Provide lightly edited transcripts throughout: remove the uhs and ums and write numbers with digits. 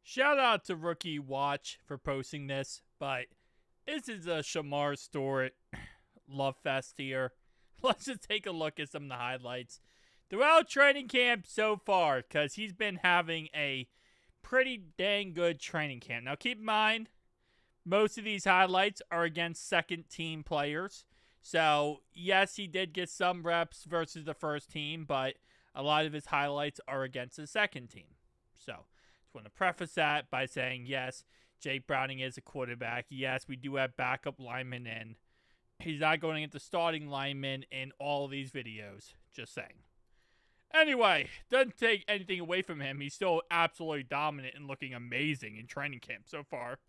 Shout out to Rookie Watch for posting this, but this is a Shemar Stewart love fest here. Let's just take a look at some of the highlights throughout training camp so far, because he's been having a pretty dang good training camp. Now, keep in mind, most of these highlights are against second team players. So, yes, he did get some reps versus the first team, but a lot of his highlights are against the second team. So, just want to preface that by saying, yes, Jake Browning is a quarterback. Yes, we do have backup linemen in. He's not going to get the starting lineman in all of these videos. Just saying. Anyway, doesn't take anything away from him. He's still absolutely dominant and looking amazing in training camp so far.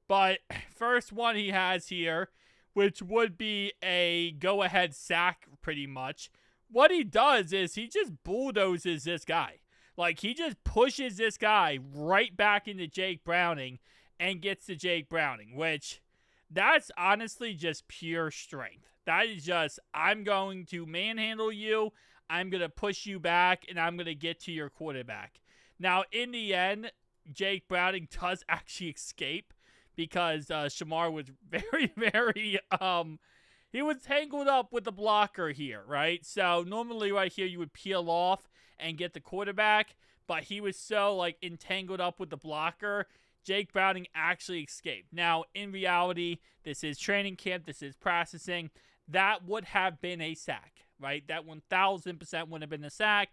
But first one he has here, which would be a go-ahead sack pretty much. What he does is he just bulldozes this guy. Like, he just pushes this guy right back into Jake Browning and gets to Jake Browning, which that's honestly just pure strength. That is just, I'm going to manhandle you, I'm going to push you back, and I'm going to get to your quarterback. Now, in the end, Jake Browning does actually escape because Shemar was very, very, he was tangled up with the blocker here, right? So, normally right here, you would peel off and get the quarterback, but he was so, like, entangled up with the blocker, Jake Browning actually escaped. Now, in reality, this is training camp, this is practicing. That would have been a sack, right? That 1,000% would have been a sack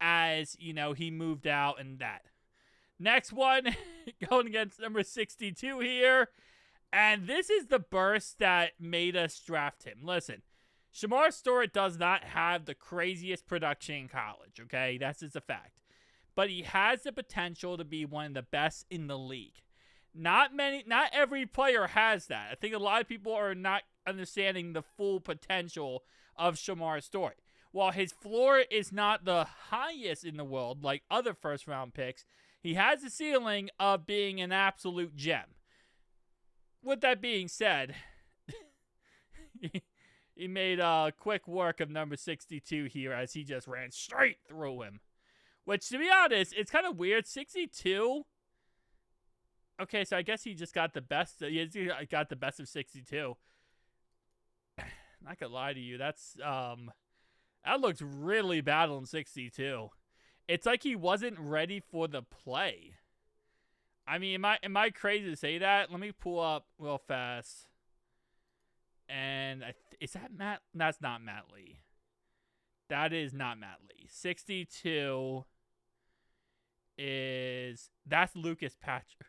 as, you know, he moved out and that. Next one, going against number 62 here. And this is the burst that made us draft him. Listen, Shemar Stewart does not have the craziest production in college, okay? That's just a fact. But he has the potential to be one of the best in the league. Not every player has that. I think a lot of people are not understanding the full potential of Shemar Stewart. While his floor is not the highest in the world, like other first-round picks, he has the ceiling of being an absolute gem. With that being said, he made quick work of number 62 here as he just ran straight through him. Which, to be honest, it's kind of weird. 62. Okay, so I guess he just got the best. He got the best of 62. Not gonna lie to you, that's that looks really bad on 62. It's like he wasn't ready for the play. I mean, am I crazy to say that? Let me pull up real fast. And is that Matt? That's not Matt Lee. That is not Matt Lee. 62 that's Lucas Patrick.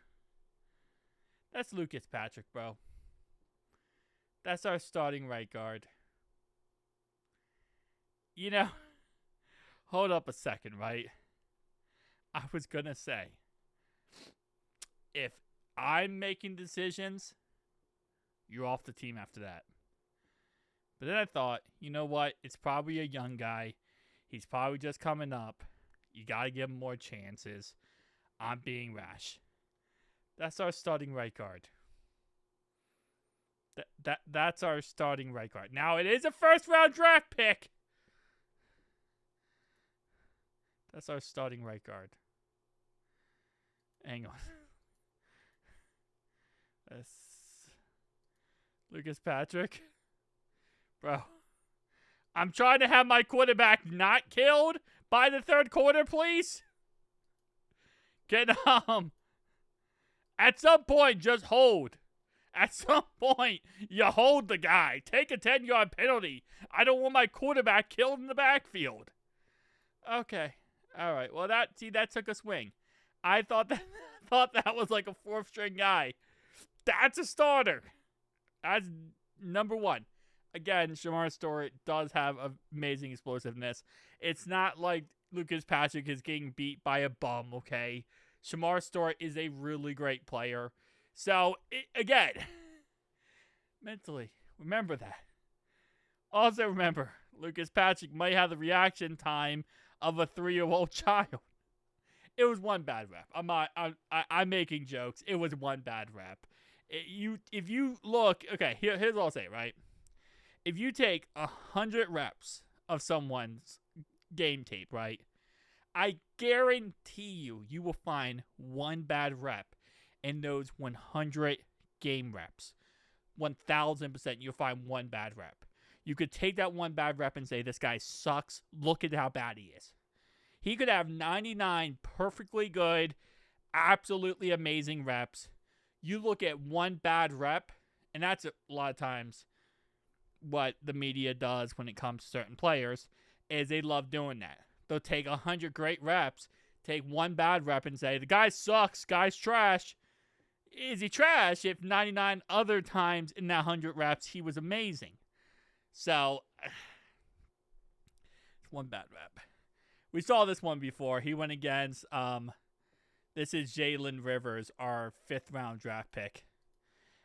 That's Lucas Patrick, bro. That's our starting right guard. You know, hold up a second, right? I was gonna say, if I'm making decisions, you're off the team after that. But then I thought, you know what? It's probably a young guy. He's probably just coming up. You got to give him more chances. I'm being rash. That's our starting right guard. That's our starting right guard. Now, it is a first-round draft pick. That's our starting right guard. Hang on. That's Lucas Patrick. Bro, I'm trying to have my quarterback not killed by the third quarter, please. At some point, just hold. At some point, you hold the guy. Take a 10-yard penalty. I don't want my quarterback killed in the backfield. Okay. All right. Well, that took a swing. I thought that was like a fourth-string guy. That's a starter. That's number one. Again, Shemar Stewart does have amazing explosiveness. It's not like Lucas Patrick is getting beat by a bum, okay? Shemar Stewart is a really great player. So, again, mentally, remember that. Also remember, Lucas Patrick might have the reaction time of a 3-year-old child. It was one bad rep. I'm making jokes. It was one bad rep. If you look, okay, here's what I'll say, right? If you take 100 reps of someone's game tape, right? I guarantee you will find one bad rep in those 100 game reps. 1,000% you'll find one bad rep. You could take that one bad rep and say, this guy sucks. Look at how bad he is. He could have 99 perfectly good, absolutely amazing reps. You look at one bad rep, and that's a lot of times what the media does when it comes to certain players, is they love doing that. They'll take 100 great reps, take one bad rep and say, the guy sucks, guy's trash. Is he trash if 99 other times in that 100 reps he was amazing? So, it's one bad rep. We saw this one before. He went against, this is Jalen Rivers, our 5th round draft pick.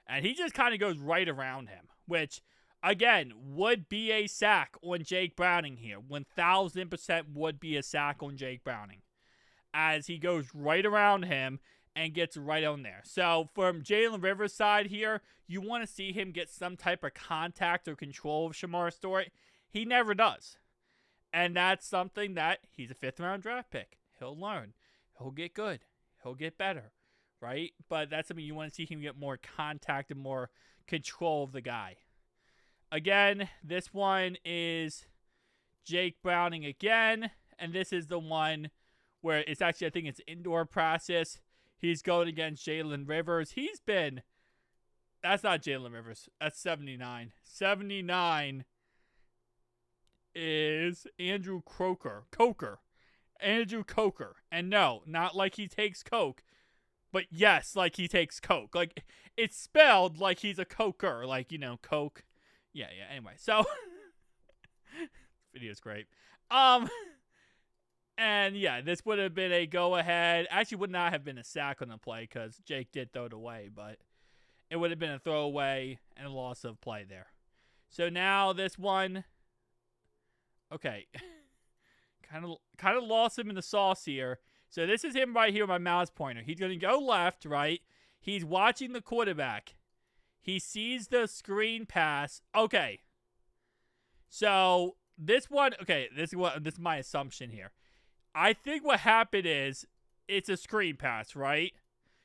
And he just kind of goes right around him, which, again, would be a sack on Jake Browning here. 1,000% would be a sack on Jake Browning, as he goes right around him and gets right on there. So from Jalen Rivers' side here, you want to see him get some type of contact or control of Shemar Stewart. He never does. And that's something that he's a 5th round draft pick. He'll learn. He'll get good. He'll get better. Right? But that's something you want to see him get more contact and more control of the guy. Again, this one is Jake Browning again. And this is the one where it's actually, I think it's indoor practice. He's going against Jalen Rivers. That's not Jalen Rivers. That's 79. 79 is Andrew Coker. Andrew Coker. And no, not like he takes coke, but yes, like he takes coke. Like, it's spelled like he's a coker. Like, coke. Yeah, anyway. So, video's great. And yeah, this would have been a go-ahead. Actually, would not have been a sack on the play because Jake did throw it away, but it would have been a throwaway and a loss of play there. So now this one, okay, kind of lost him in the sauce here. So this is him right here with my mouse pointer. He's going to go left, right? He's watching the quarterback. He sees the screen pass. Okay. So this one, okay, this is my assumption here. I think what happened is it's a screen pass, right?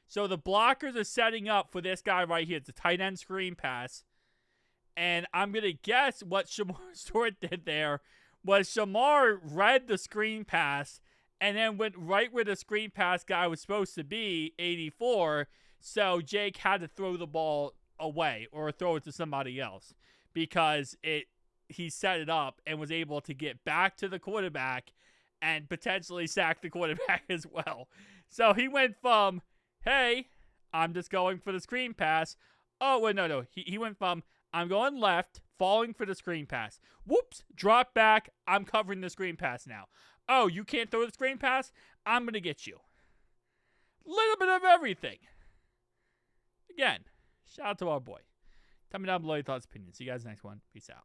So the blockers are setting up for this guy right here. It's a tight end screen pass. And I'm going to guess what Shemar Stewart did there was Shemar read the screen pass and then went right where the screen pass guy was supposed to be, 84. So Jake had to throw the ball away or throw it to somebody else because he set it up and was able to get back to the quarterback and potentially sack the quarterback as well. So he went from, hey, I'm just going for the screen pass. Oh, wait, no. He went from, I'm going left, falling for the screen pass. Whoops, drop back. I'm covering the screen pass now. Oh, you can't throw the screen pass? I'm going to get you. Little bit of everything. Again, shout out to our boy. Tell me down below your thoughts and opinions. See you guys next one. Peace out.